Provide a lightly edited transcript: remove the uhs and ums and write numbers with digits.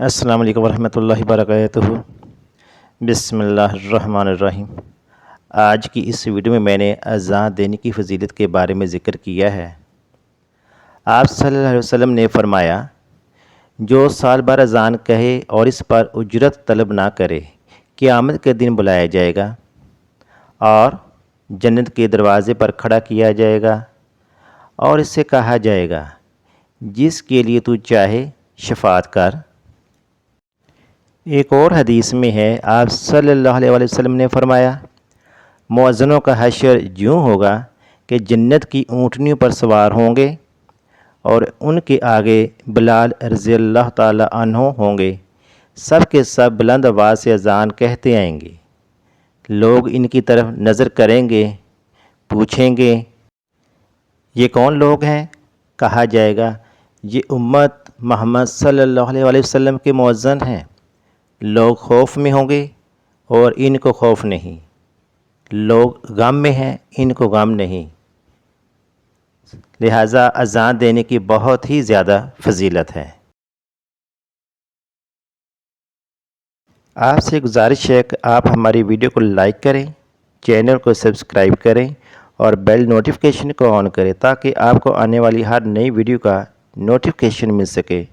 السلام علیکم ورحمۃ اللہ وبرکاتہ۔ بسم اللہ الرحمن الرحیم۔ آج کی اس ویڈیو میں نے اذان دینے کی فضیلت کے بارے میں ذکر کیا ہے۔ آپ صلی اللہ علیہ وسلم نے فرمایا، جو سال بھر اذان کہے اور اس پر اجرت طلب نہ کرے، قیامت کے دن بلایا جائے گا اور جنت کے دروازے پر کھڑا کیا جائے گا اور اس سے کہا جائے گا، جس کے لیے تو چاہے شفاعت کر۔ ایک اور حدیث میں ہے، آپ صلی اللہ علیہ وسلم نے فرمایا، مؤذنوں کا حشر یوں ہوگا کہ جنت کی اونٹنیوں پر سوار ہوں گے اور ان کے آگے بلال رضی اللہ تعالی عنہ ہوں گے۔ سب کے سب بلند آواز سے اذان کہتے آئیں گے۔ لوگ ان کی طرف نظر کریں گے، پوچھیں گے، یہ کون لوگ ہیں؟ کہا جائے گا، یہ امت محمد صلی اللہ علیہ وسلم کے مؤذن ہیں۔ لوگ خوف میں ہوں گے اور ان کو خوف نہیں، لوگ غم میں ہیں، ان کو غم نہیں۔ لہٰذا اذان دینے کی بہت ہی زیادہ فضیلت ہے۔ آپ سے گزارش ہے کہ آپ ہماری ویڈیو کو لائک کریں، چینل کو سبسکرائب کریں اور بیل نوٹیفیکیشن کو آن کریں تاکہ آپ کو آنے والی ہر نئی ویڈیو کا نوٹیفیکیشن مل سکے۔